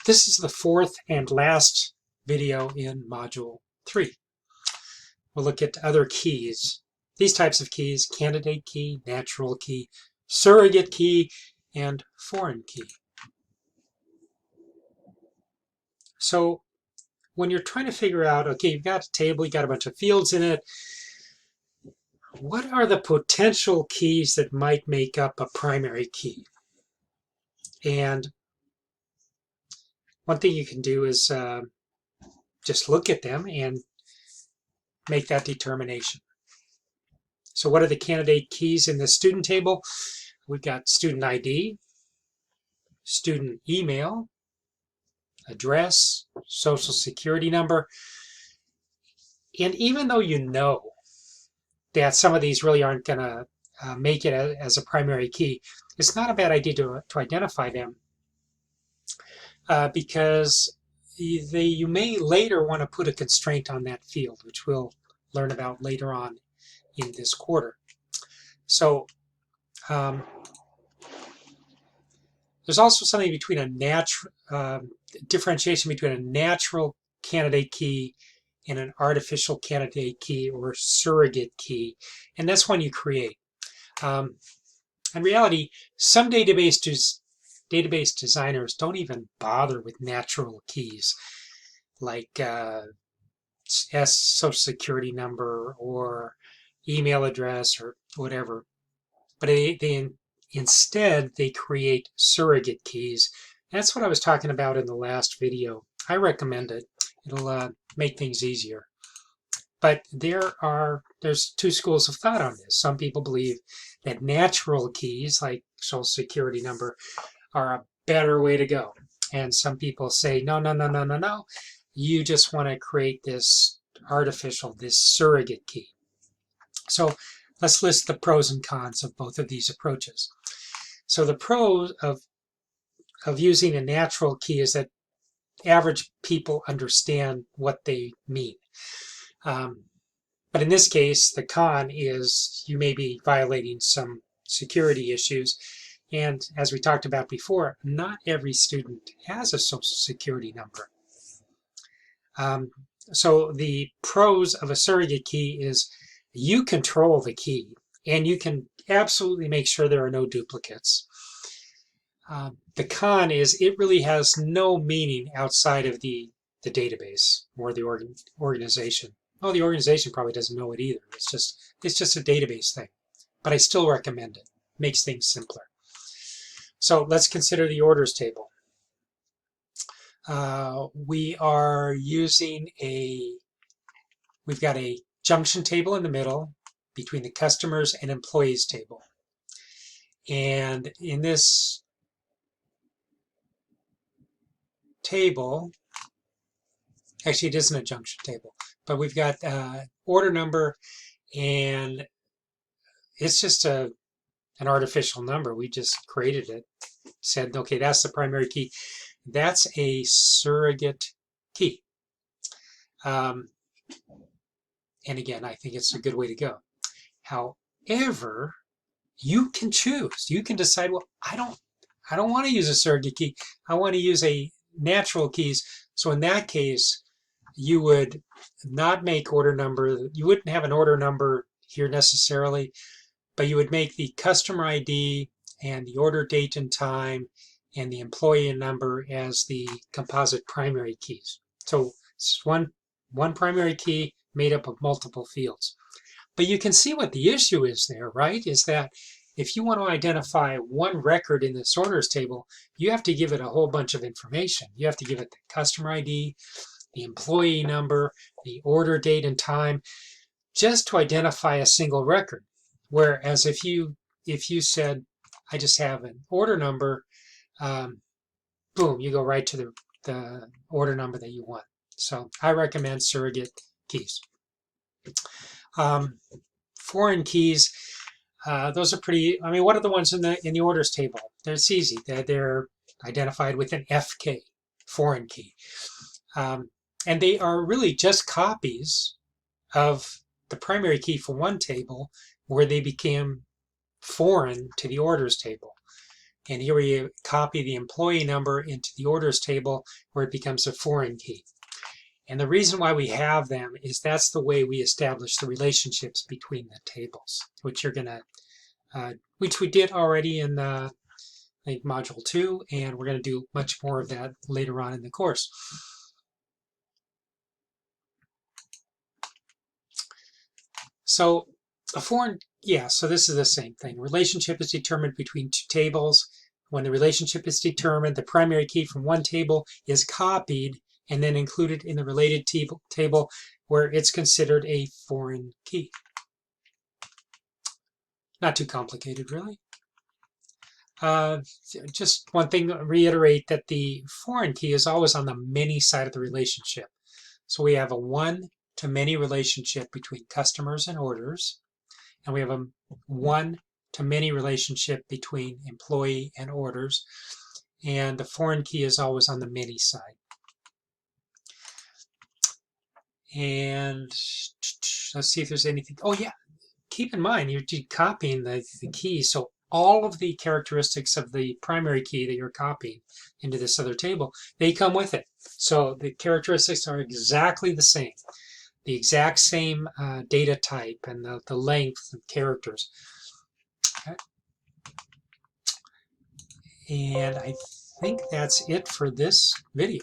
This is the fourth and last video in Module 3. We'll look at other keys. These types of keys: candidate key, natural key, surrogate key, and foreign key. So when you're trying to figure out, okay, you've got a table, you've got a bunch of fields in it, what are the potential keys that might make up a primary key? And one thing you can do is just look at them and make that determination. So what are the candidate keys in the student table? We've got student ID, student email, address, social security number. And even though you know that some of these really aren't going to make it as a primary key, it's not a bad idea to identify them because you may later want to put a constraint on that field, which we'll learn about later on in this quarter. So there's also something between a natural differentiation between a natural candidate key and an artificial candidate key or surrogate key, and that's one you create. In reality, some database designers don't even bother with natural keys like social security number or email address or whatever, but instead they create surrogate keys. That's what I was talking about in the last video. I recommend it. It'll make things easier. But there's two schools of thought on this. Some people believe that natural keys like social security number are a better way to go. And some people say, no. You just want to create this artificial, this surrogate key. So let's list the pros and cons of both of these approaches. So the pros of using a natural key is that average people understand what they mean. But in this case, the con is you may be violating some security issues. And as we talked about before, not every student has a social security number. So the pros of a surrogate key is you control the key and you can absolutely make sure there are no duplicates. The con is it really has no meaning outside of the database or the organization. Well, the organization probably doesn't know it either. It's just a database thing. But I still recommend it. Makes things simpler. So let's consider the orders table. We've got a junction table in the middle between the customers and employees table. And in this table, actually it isn't a junction table, but we've got order number, and it's just an artificial number. We just created it, said, okay, that's the primary key. That's a surrogate key. And again, I think it's a good way to go. However, you can choose. You can decide, well, I don't want to use a surrogate key. I want to use a natural keys. So in that case, you would not make order number. You wouldn't have an order number here necessarily, but you would make the customer ID and the order date and time and the employee number as the composite primary keys. So it's one primary key made up of multiple fields. But you can see what the issue is there, right? Is that if you want to identify one record in this orders table, you have to give it a whole bunch of information. You have to give it the customer ID, the employee number, the order date and time, just to identify a single record. Whereas if you said, I just have an order number, boom, you go right to the order number that you want. So I recommend surrogate keys. Foreign keys, those are pretty. I mean, what are the ones in the orders table? It's easy. They're identified with an FK, foreign key, and they are really just copies of the primary key for one table, where they became foreign to the orders table. And here we copy the employee number into the orders table where it becomes a foreign key. And the reason why we have them is that's the way we establish the relationships between the tables, which you're going to, which we did already in I think module 2, and we're going to do much more of that later on in the course. So a foreign, yeah, so this is the same thing. Relationship is determined between two tables. When the relationship is determined, the primary key from one table is copied and then included in the related table where it's considered a foreign key. Not too complicated, really. Just one thing, reiterate that the foreign key is always on the many side of the relationship. So we have a one-to-many relationship between customers and orders, and we have a one-to-many relationship between employee and orders, and the foreign key is always on the many side. And let's see if there's anything. Oh yeah, keep in mind you're copying the key, so all of the characteristics of the primary key that you're copying into this other table, they come with it. So the characteristics are exactly the same. The exact same data type and the length of characters. Okay. And I think that's it for this video.